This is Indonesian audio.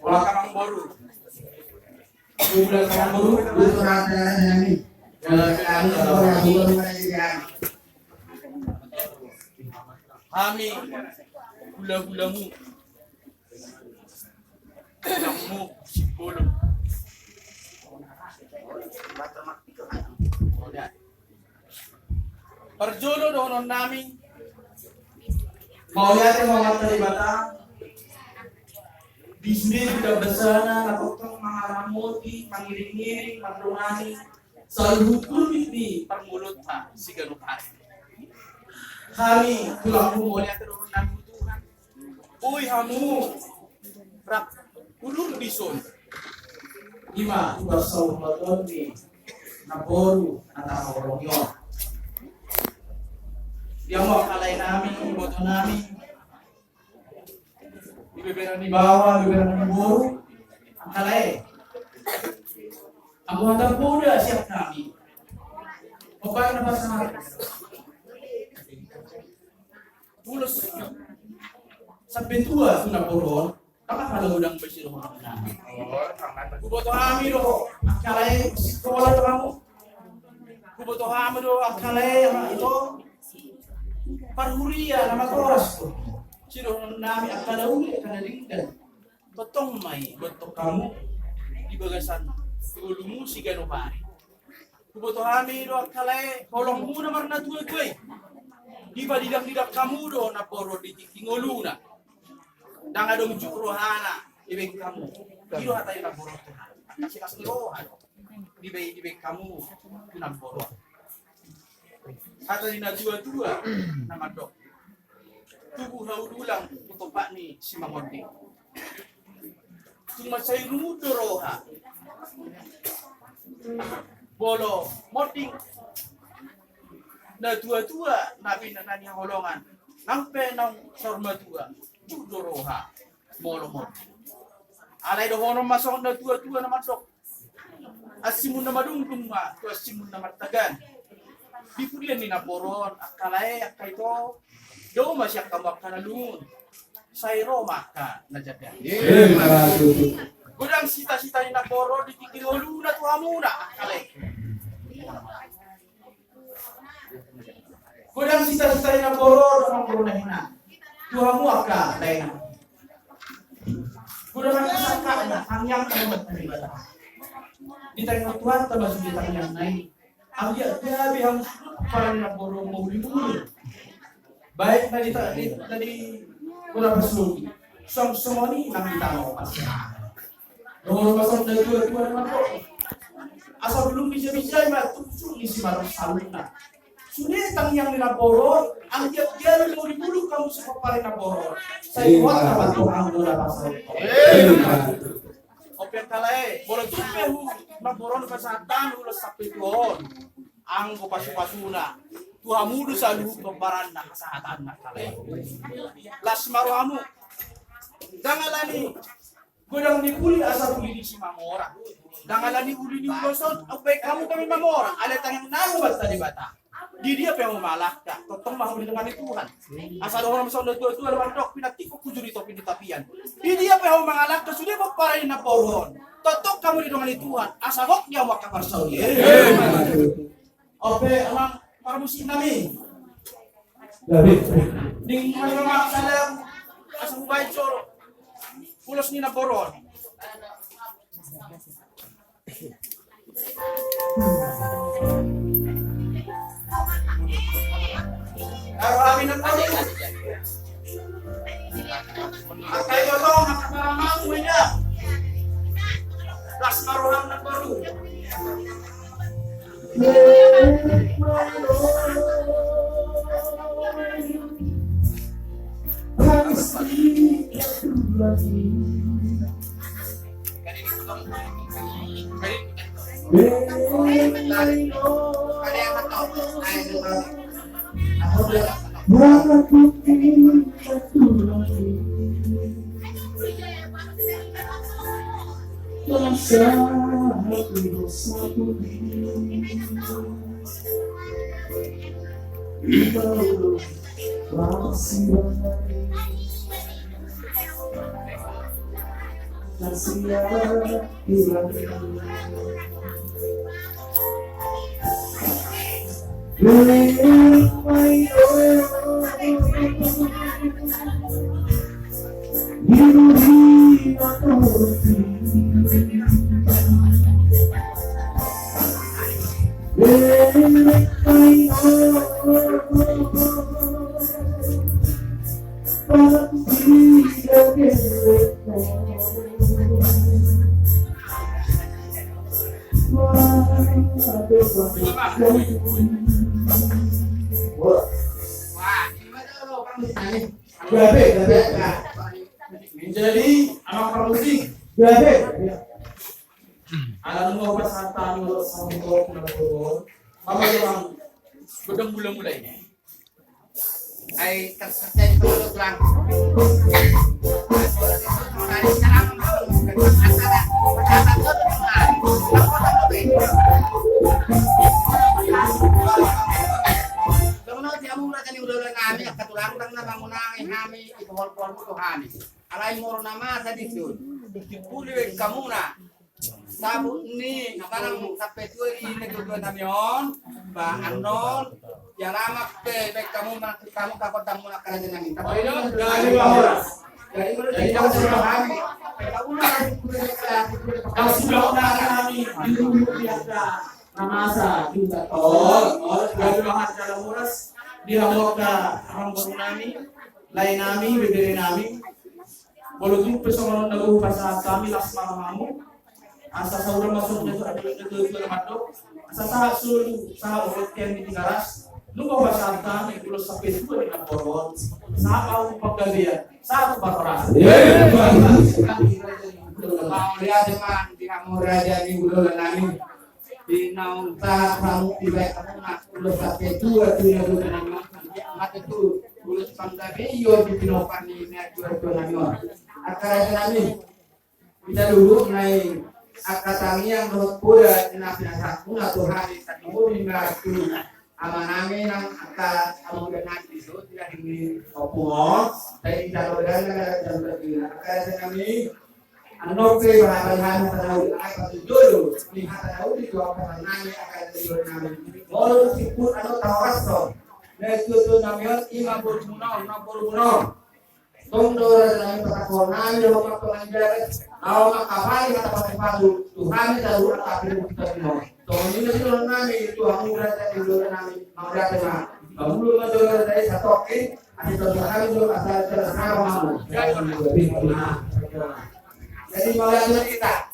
Wala kamang boru. Bulan kamang boru. Hami gula-gulamu. Gulamu sipulong. Perjolo doon namin. Mau natin mga talibata. Bisnis sudah bersana, nakotong mga ramoti, pangiring-iring, panglungani. Sa hukum ini permulut ha, si ganupan. Kami tulang mo niya doon namin Tuhan. Uy hamu, rak ulur bison. Ima tugasau maton ni naboru natahorong yon. Dia mau kalay namin, iboto namin. Ibeberan di bawah, ibeberan di bawah. Ang kalay. Ang buhatang Buddha siap kami. Paano na ba sa akin? Pulos. Sa pintua, ito na poron. Nakakalang ba siya naman namin? Iboto kami do. Ang kalay, sikola to kamu. Iboto kami do, ang kalay, ito. Parhuria nama koras ko. Sino nami akan uli akan ringgan. Betong mai betok kamu di bagasan ulumu si ganopari. Kuboto kami do akalay kolong muna marna tuwe. Di ba didak kamu do na poro di tingoluna. Danga dong jukrohana ibig kamu. Iro hatay na poro to. Sikas rohan. Di ba kamu tunang poro. Kata di najua-jua nama dok. Tubuh haudulang untuk pak ni si Mangodi. Cuma saya rudo roha. Bolo moding. Na tua-tua nabi nani holongan. Nampe nang sorma tua. Judo roha. Bolo moding. Alai do hono masuk na tua-tua nama dok. Asimun nama dungdung ma. Tu asimun nama tagan. Di pudian ni naboron akalay akaito do masyak kambak kanalun sayro maka najada gudang sita-sita ni naboro di tingoluna tu amuna akalay gudang sita-sita ni naboro do nang hina tu amu akalay gudang saka na hangyang kamat ni bata di tayong Tuhan termasuk di tangan naik dia bihang para naboro muli. Baik tadi berapa sugi. Semua ni nak kita mau pasal. Nomor pasal dari dua nama. Asal belum bisa matu isi marah saluna. Sudah tang yang naboro, anggap dia 2010 kamu semua para naboro. Saya buat apa Tuhan bola pasal. Open kalai, boleh tuh naboron kesehatan ulah sampai tuon. Anggo pasu-pasuna. Tuhamu sa luhuk kebaran na kesehatan nak kalai. Las maruamu. Dangalani godang dipuli asal uli di si mamora. Dangalani uli di uloson, baik kamu kami mamora. Ada tangan nalu basta di bata. Di dia pe malak ka. Totong mahu dengan Tuhan. Asal orang masuk tua-tua mandok pinatiko kujuri topi di tapian. Di dia pe mangalak ka sudah paparin na poron. Totok kamu di dengan Tuhan. Asal kok dia waka parsau. Oke, emang para musim nami. Ding mga salam asal baik solo. Pulos ni na poron. Kami na tayo. At kayo to, nakaparamang mo niya. Plus maruhang na baru. Jadi anak pramusim alam mo ba sa tanong sa mga ko pamayang budang mulai ay kasasay tulog lang. Alay mo nama sa disun. Dipuli kamu na. Sabut ni kanang sa petuer ini kedua namion ba anon yaramak te baik kamu kakot tamu nak kerja nang kita. dari bawah Jadi kamu sudah kami. kalau sudah kami di rumah biasa namasa juga dari bawah cara muras dihamok ka ang baru nami lain nami bibiri nami walaupun pesonon nagupas sa kami las mamamu asa sa urang masuk na sa adulto mato asa sa sulu sa urot ken di garas lupa basanta ni pulos sa peso ni naporot sa pau paggabiya sa patora Lihat teman di kamu raja di bulan nami di naung ta kamu di baik kamu nak pulos sa peso tu ya tu nami mat itu pulos panggabi yo di pinopan ni jual tu nami akara nami kita dulu naik akatang yang berpura na pinasakuna Tuhan tatimurin na ito ama namin ang akamudan natin so tidak ingin opo tayo italodan na akala namin ano kayo bahagahan sa tawid ay patudulo lihat tawid ito ang kasang namin akala namin molo sipur ano tawaso na ito namin ima burmunaw Tunggu dalam perkakonan di rumah pengajar, awak kapal kata pasal pasu, Tuhan kita urut tapi kitaino. Tunggu ini tu nami Tuhan murah dari dulu nami, murah tema. Kamu dulu macam dari satu ke, ada Tuhan itu asal terasa mahu. Jadi malah kita